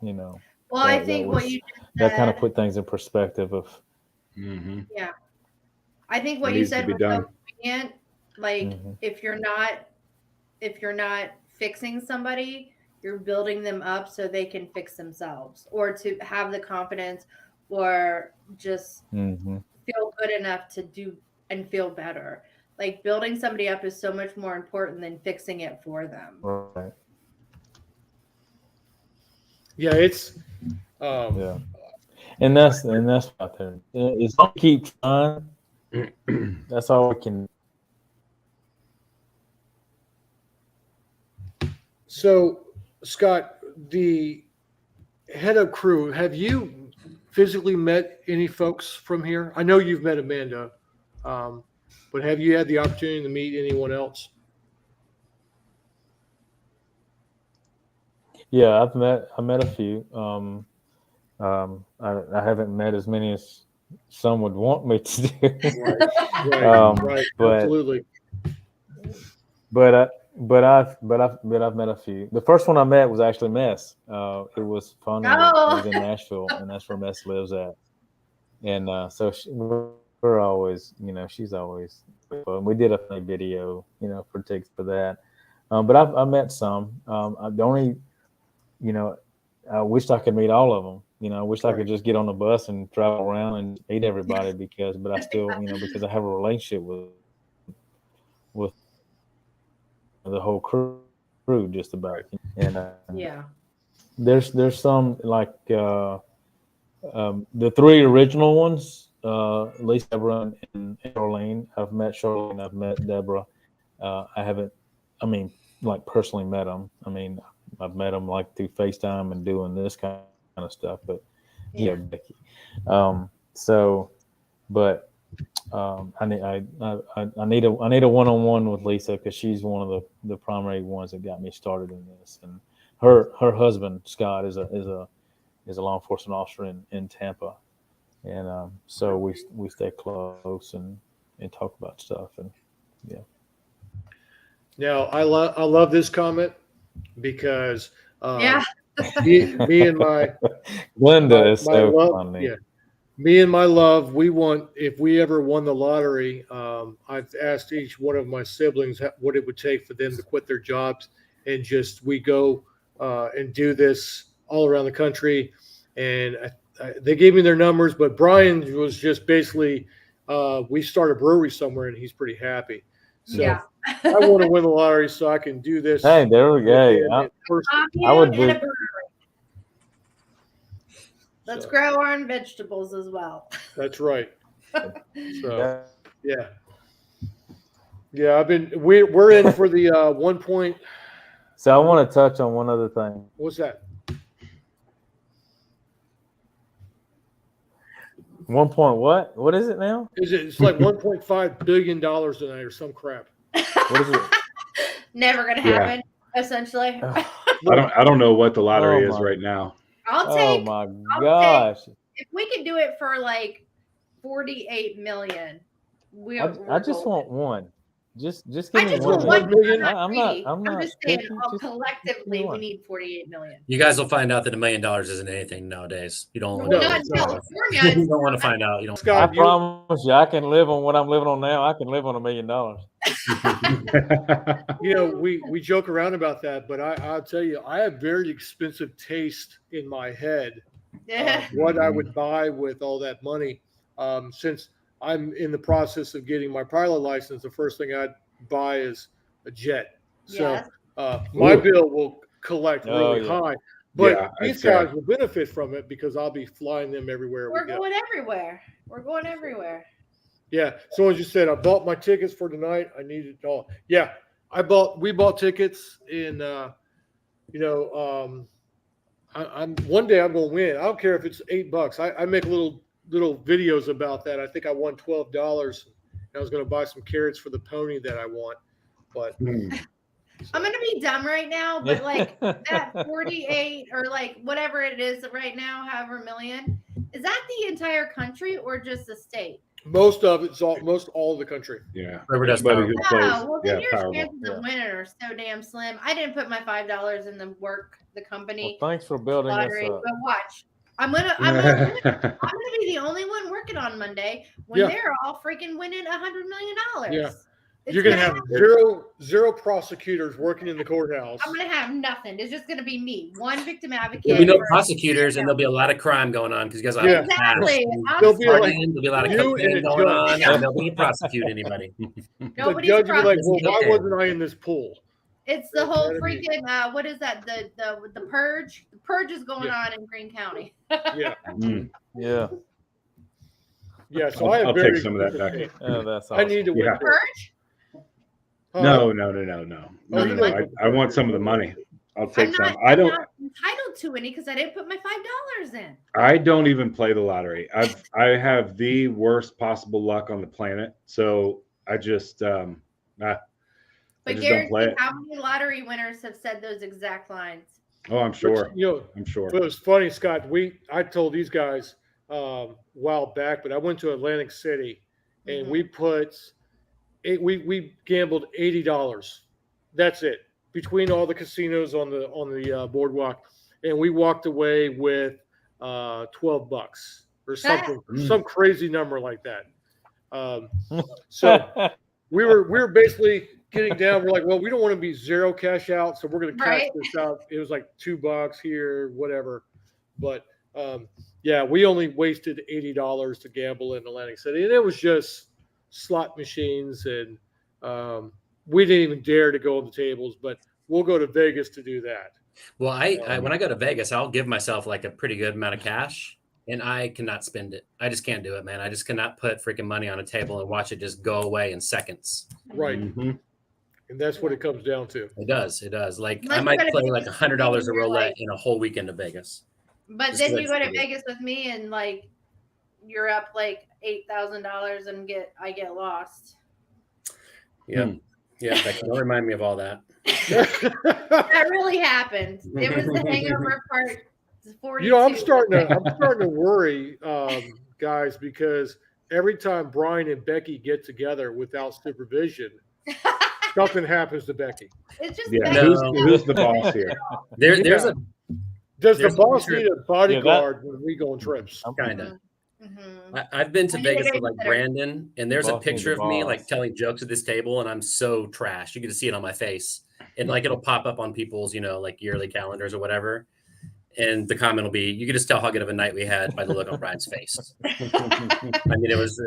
well, I think what you just said, that kind of put things in perspective of. Yeah. I think what you said was so brilliant. Like if you're not fixing somebody, you're building them up so they can fix themselves, or to have the confidence, or just feel good enough to do and feel better. Like building somebody up is so much more important than fixing it for them. Right. Yeah, it's yeah. And that's out there. It's keep trying. That's all we can. So, Scott, the Head Up crew, have you physically met any folks from here? I know you've met Amanda, but have you had the opportunity to meet anyone else? Yeah, I met a few. I haven't met as many as some would want me to do. Right, but absolutely. but I've met a few. The first one I met was actually Mess. It was funny. It was in Nashville, and that's where Mess lives at. And so we're always, she's always fun. We did a funny video, for TikTok for that. But I met some. The only, I wished I could meet all of them. I wish I could just get on the bus and travel around and meet everybody but I still, because I have a relationship with the whole crew just about. And there's some like the three original ones, Lisa, Deborah, and Charlene. I've met Charlene. I've met Deborah. I haven't, personally met them. I've met them like through FaceTime and doing this kind of stuff, but Becky. I need a one-on-one with Lisa because she's one of the primary ones that got me started in this. And her husband Scott is a law enforcement officer in Tampa, and so we stay close and talk about stuff. And Now I love this comment because me and my Linda is so love, funny. Yeah, me and my love, we want, if we ever won the lottery, I've asked each one of my siblings what it would take for them to quit their jobs and just we go and do this all around the country. And they gave me their numbers, but Brian was just basically we start a brewery somewhere and he's pretty happy. So I want to win the lottery so I can do this. Hey, there we go. I would do. Let's grow our own vegetables as well. That's right. So yeah. We're in for the 1 point. So I want to touch on one other thing. What's that? 1 point what? What is it now? It's like $1.5 billion tonight or some crap. What is it? Never gonna happen. Essentially. I don't know what the lottery is right now. Oh my gosh! If we could do it for like 48 million, I just want one. Just give me one. 1 million. I'm just saying. Collectively, we need 48 million. You guys will find out that $1 million isn't anything nowadays. You don't. Not in California. You don't want to find out. You don't. I promise you, I can live on what I'm living on now. I can live on $1 million. We joke around about that, but I'll tell you, I have very expensive taste in my head. What I would buy with all that money, since I'm in the process of getting my pilot license. The first thing I'd buy is a jet. Yes. So my bill will collect really high, but these guys will benefit from it because I'll be flying them everywhere. We're going everywhere. Yeah. So as you said, I bought my tickets for tonight. I needed it all. Yeah. We bought tickets in, I'm one day I'm going to win. I don't care if it's $8. I make little videos about that. I think I won $12. I was going to buy some carrots for the pony that I want, but I'm going to be dumb right now, but like that 48 or like whatever it is right now, however million, is that the entire country or just the state? Most of it's most all of the country. Yeah. Everybody who plays. Well, then your chances of winning are so damn slim. I didn't put my $5 in the company. Well, thanks for building lottery, us up. but watch. I'm gonna be the only one working on Monday when they're all freaking winning $100 million. Yeah. It's You're gonna have zero prosecutors working in the courthouse. I'm gonna have nothing. It's just gonna be me, one victim advocate. There'll be no prosecutors, and there'll be a lot of crime going on because you guys have exactly. There'll be a lot of cocaine going on, and nobody can prosecute anybody. The judge will be like, "Well, why wasn't I in this pool?" It's the whole freaking what is that? The purge. The purge is going on in Greene County. Yeah. Yeah. So I'll take some of that back. Oh, that's awesome. I need to win. Purge? No. I want some of the money. I'll take some. I'm not entitled to any because I didn't put my $5 in. I don't even play the lottery. I have the worst possible luck on the planet. So I just I But just don't Garrett, play it. how many lottery winners have said those exact lines? Oh, I'm sure. You know, I'm sure. but it was funny, Scott. I told these guys a while back, but I went to Atlantic City and we gambled $80. That's it, between all the casinos on the boardwalk, and we walked away with $12 or something, some crazy number like that. So we were basically getting down. We're like, well, we don't want to be zero cash out, so we're going to cash this out. It was like $2 here, whatever. But yeah, we only wasted $80 to gamble in Atlantic City, and it was just slot machines, and we didn't even dare to go on the tables. But we'll go to Vegas to do that. Well, I when I go to Vegas, I'll give myself like a pretty good amount of cash, and I cannot spend it. I just can't do it, man. I just cannot put freaking money on a table and watch it just go away in seconds. Right. Mm-hmm. And that's what it comes down to. It does. It does. Like I might play like $100 a roulette in a whole weekend of Vegas. But then you go to Vegas with me and like you're up like $8,000 and I get lost. Yeah. Yeah. Don't remind me of all that. That really happened. It was the hangover part 42. You know, I'm starting to worry, guys, because every time Brian and Becky get together without supervision, something happens to Becky. It's just who's the boss here? Does the boss need a bodyguard when we go on trips? Kind of. Mm-hmm. I've been to Vegas with like Brandon, and there's a picture of me like telling jokes at this table, and I'm so trash. You get to see it on my face, and like it'll pop up on people's, like yearly calendars or whatever. And the comment will be, "You can just tell how good of a night we had by the look on Brian's face." I mean, it was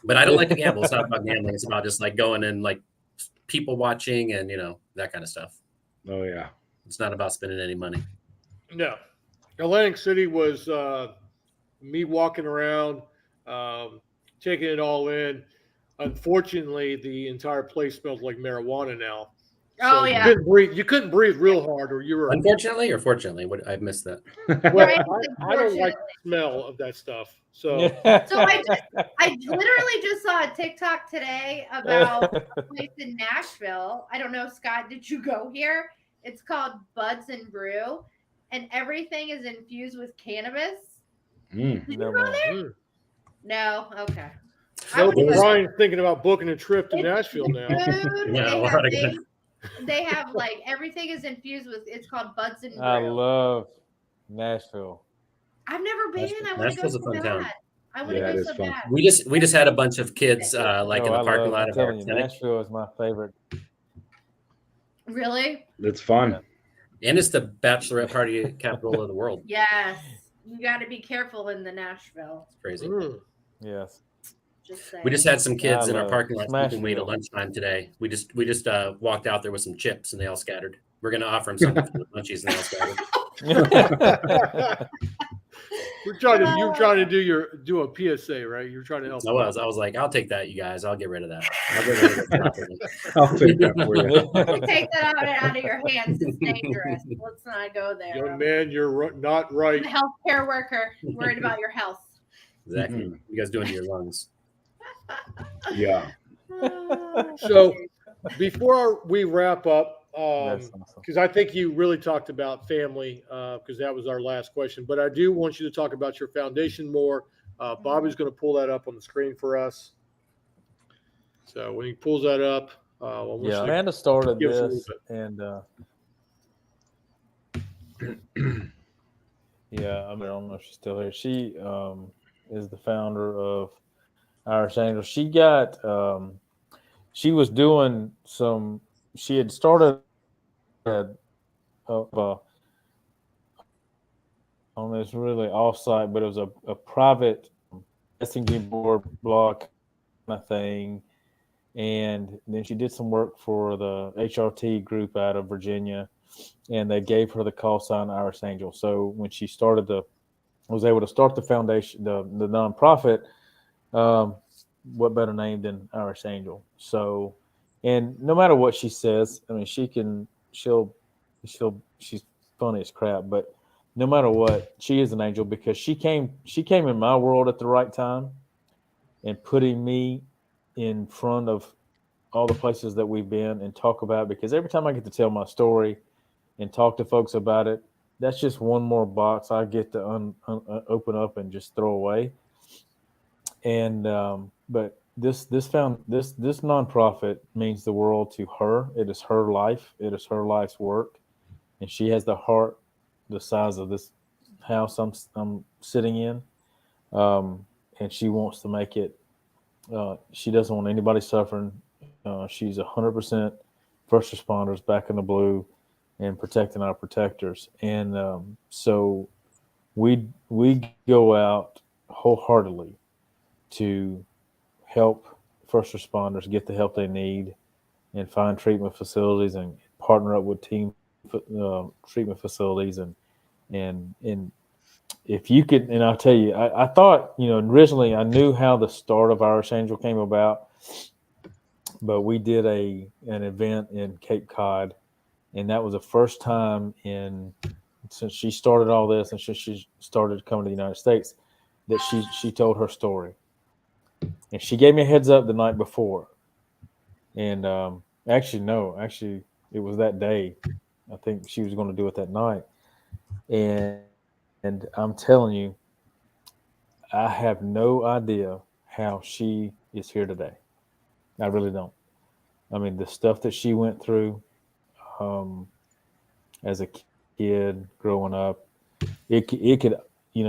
but I don't like to gamble. It's not about gambling. It's about just like going and like people watching and that kind of stuff. Oh yeah, it's not about spending any money. No, Atlantic City was me walking around, taking it all in. Unfortunately, the entire place smells like marijuana now. So yeah, you couldn't breathe real hard, or you were. Unfortunately or fortunately, I missed that. Well, I don't like the smell of that stuff. So I literally just saw a TikTok today about a place in Nashville. I don't know, Scott, did you go here? It's called Buds and Brew, and everything is infused with cannabis. Did you go there? No, okay. No, Brian's thinking about booking a trip to Nashville now. They have like everything is infused with. It's called Buds and Brew. I love Nashville. I've never been. I want to go so bad. I want to go so bad. We just had a bunch of kids in the parking lot of our clinic. Nashville is my favorite. Really? It's fun. And it's the bachelorette party capital of the world. Yes. You got to be careful in the Nashville. It's crazy. Yes. We just had some kids in our parking lot smoking weed at lunchtime today. We just walked out there with some chips and they all scattered. We're going to offer them something for the munchies and they all scattered. You're trying to do a PSA, right? You're trying to help. I was like, I'll take that, you guys. I'll get rid of that. I'll take that for you. You take that out of your hands. It's dangerous. Let's not go there. Young man, you're not right. I'm a healthcare worker worried about your health. Exactly. Mm-hmm. You guys doing to your lungs. Yeah. So before we wrap up, because I think you really talked about family, because that was our last question. But I do want you to talk about your foundation more. Bobby's going to pull that up on the screen for us. So when he pulls that up, Amanda started this, and I don't know if she's still here. She is the founder of Irish Angel. She got she was doing some. She had started on this really offsite, but it was a private messaging board blog kind of thing. And then she did some work for the HRT group out of Virginia, and they gave her the call sign Irish Angel. So when she was able to start the foundation, the nonprofit, what better name than Irish Angel? So, and no matter what she says, I mean, she'll she's funny as crap, but no matter what, she is an angel because she came in my world at the right time and putting me in front of all the places that we've been and talk about it, because every time I get to tell my story and talk to folks about it, that's just one more box I get to open up and just throw away. And but this nonprofit means the world to her. It is her life. It is her life's work, and she has the heart the size of this house I'm sitting in, and she wants to make it. She doesn't want anybody suffering. She's 100% first responders back in the blue and protecting our protectors. And so we go out wholeheartedly to help first responders get the help they need and find treatment facilities and partner up with team treatment facilities and if you could, and I'll tell you, I thought, originally I knew how the start of Irish Angel came about, but we did an event in Cape Cod, and that was the first time since she started all this and since she started coming to the United States that she told her story. And she gave me a heads up the night before. And actually, it was that day. I think she was going to do it that night. And I'm telling you, I have no idea how she is here today. I really don't. I mean, the stuff that she went through as a kid growing up, it could,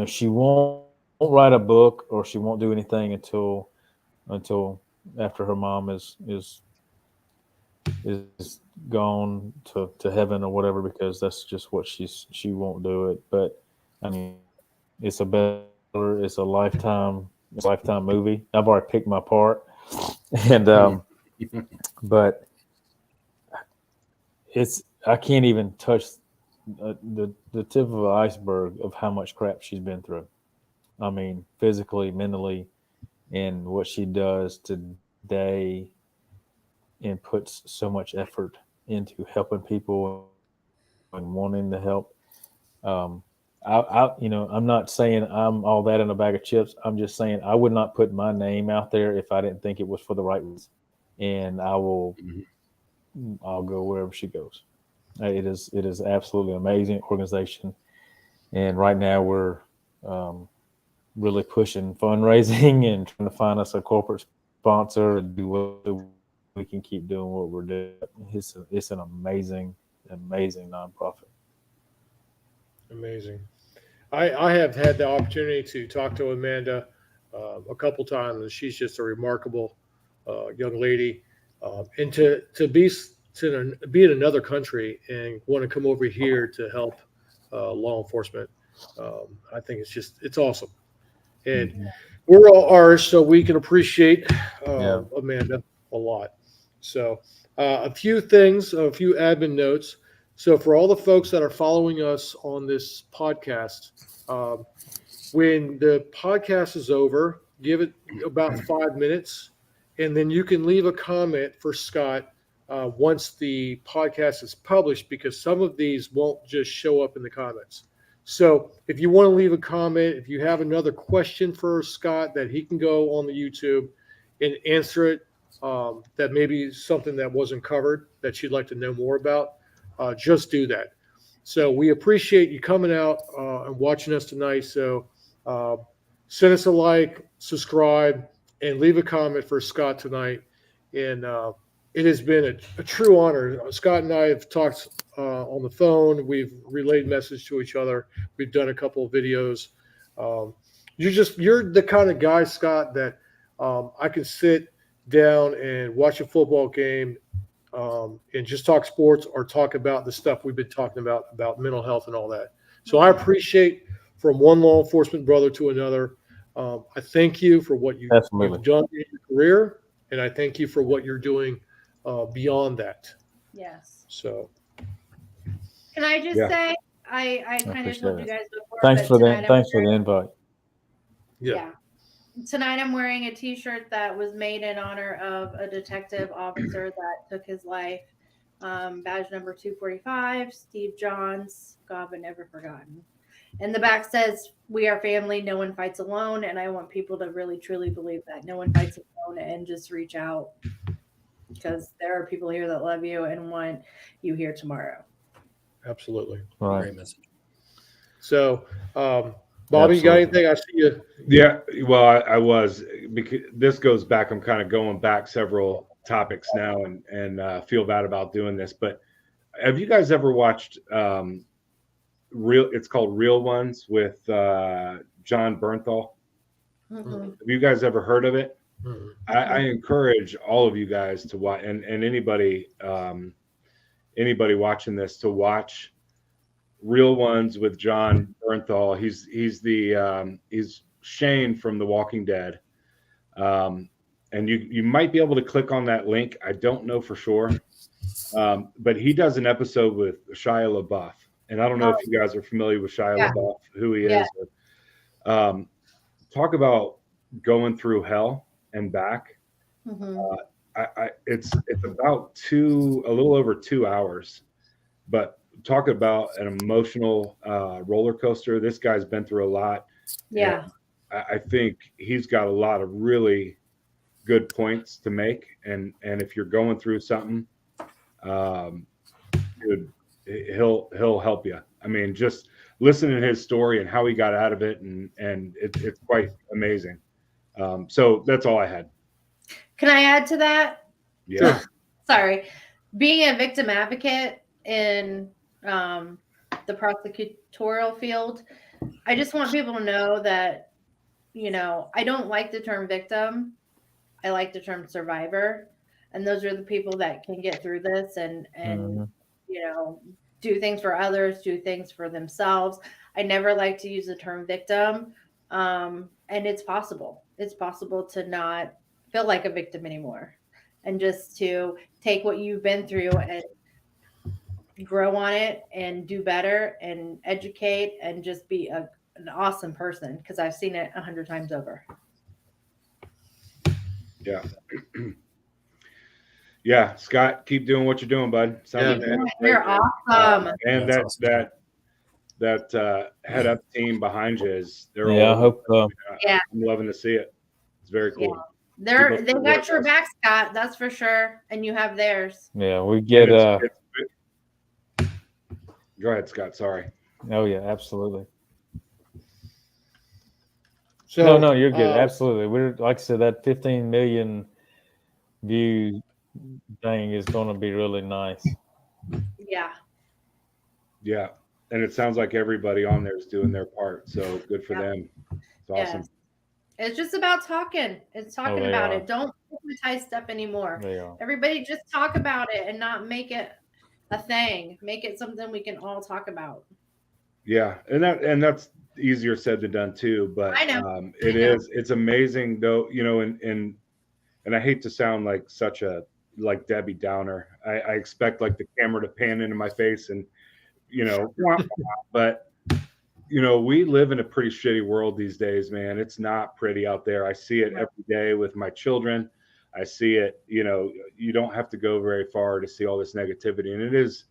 she won't write a book or she won't do anything until after her mom is gone to heaven or whatever, because that's just what she won't do it. But I mean, it's a lifetime movie. I've already picked my part, and but I can't even touch the tip of the iceberg of how much crap she's been through. I mean, physically, mentally, and what she does today, and puts so much effort into helping people and wanting to help. I'm not saying I'm all that in a bag of chips. I'm just saying I would not put my name out there if I didn't think it was for the right reason. And I'll go wherever she goes. It is absolutely amazing organization. And right now we're really pushing fundraising and trying to find us a corporate sponsor and do what we can keep doing what we're doing. It's an amazing nonprofit. Amazing. I have had the opportunity to talk to Amanda a couple times, and she's just a remarkable young lady. And to be in another country and want to come over here to help law enforcement, I think it's awesome. And we're all Irish, so we can appreciate Amanda a lot. So a few admin notes. So for all the folks that are following us on this podcast, when the podcast is over, give it about 5 minutes, and then you can leave a comment for Scott once the podcast is published, because some of these won't just show up in the comments. So if you want to leave a comment, if you have another question for Scott that he can go on the YouTube and answer it, that maybe something that wasn't covered that you'd like to know more about, just do that. So we appreciate you coming out and watching us tonight. So send us a like, subscribe, and leave a comment for Scott tonight. And it has been a true honor. Scott and I have talked on the phone. We've relayed message to each other. We've done a couple of videos. You're the kind of guy, Scott, that I can sit down and watch a football game and just talk sports or talk about the stuff we've been talking about mental health and all that. So I appreciate, from one law enforcement brother to another, I thank you for what you've done in your career, and I thank you for what you're doing beyond that. Yes. So can I just say, I kind of told you guys before. Thanks for the invite. Yeah. Tonight I'm wearing a t-shirt that was made in honor of a detective officer that took his life Badge number 245, Steve Johns, God but never forgotten. And the back says, "We are family. No one fights alone." And I want people to really, truly believe that no one fights alone, and just reach out, because there are people here that love you and want you here tomorrow. Absolutely. Right. Great message. So, Bobby, you got anything? I see you. Yeah, well, I was, because this goes back. I'm kind of going back several topics now, and feel bad about doing this. But have you guys ever watched It's called Real Ones with John Bernthal? Mm-hmm. Have you guys ever heard of it? Mhm. I encourage all of you guys to watch, and anybody watching this, to watch Real Ones with John Bernthal. He's Shane from The Walking Dead, and you might be able to click on that link. I don't know for sure, but he does an episode with Shia LaBeouf, and I don't know if you guys are familiar with Shia LaBeouf, who he is. Or, talk about going through hell and back. Mm-hmm. It's about a little over 2 hours, but talk about an emotional roller coaster. This guy's been through a lot. Yeah. I think he's got a lot of really good points to make. And if you're going through something, he'll help you. I mean, just listen to his story and how he got out of it. And it's quite amazing. So that's all I had. Can I add to that? Yeah. Sorry. Being a victim advocate in the prosecutorial field, I just want people to know that, I don't like the term victim. I like the term survivor. And those are the people that can get through this and do things for others, do things for themselves. I never like to use the term victim. And it's possible. It's possible to not feel like a victim anymore, and just to take what you've been through and grow on it and do better and educate and just be an awesome person, because I've seen it 100 times over. Yeah. Yeah, Scott, keep doing what you're doing, bud. You're awesome. And That's awesome. that head up team behind you they're all. Yeah, I hope. Yeah. I'm loving to see it. It's very cool. Yeah. They got your back, Scott. That's for sure, and you have theirs. Yeah, we get. Go ahead, Scott. Sorry. Oh yeah, absolutely. So, No, you're good. Absolutely. We're, like I said, that 15 million view thing is going to be really nice. Yeah. Yeah, and it sounds like everybody on there is doing their part. So good for them. It's awesome. Yes. It's just about talking. It's talking about it. Don't stigmatize stuff anymore. Everybody just talk about it and not make it a thing. Make it something we can all talk about. Yeah, and that's easier said than done too. But I know. It's amazing though. And I hate to sound like such a Debbie Downer. I expect like the camera to pan into my face and but we live in a pretty shitty world these days, man. It's not pretty out there. I see it every day with my children. I see it, you don't have to go very far to see all this negativity. And it is,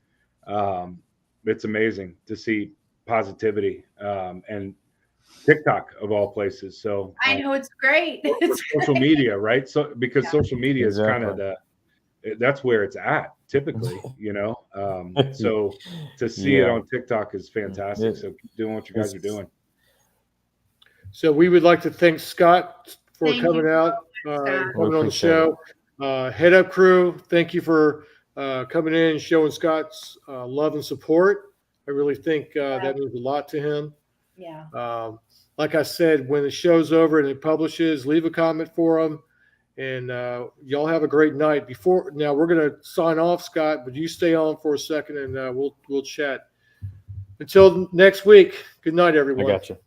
it's amazing to see positivity, and TikTok of all places. So I know it's great. It's social media, right? So because social media is kind of that's where it's at typically, so to see it on TikTok is fantastic. So keep doing what you guys are doing. So we would like to thank Scott for coming out, coming on the show. Head Up Crew, thank you for coming in and showing Scott's love and support. I really think that means a lot to him. Yeah. Like I said, when the show's over and it publishes, leave a comment for him. And y'all have a great night. Now we're going to sign off, Scott, but you stay on for a second and we'll chat. Until next week, good night, everyone. I got you.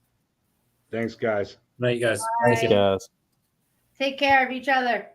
Thanks, guys. Night, guys. Thanks, guys. Take care of each other.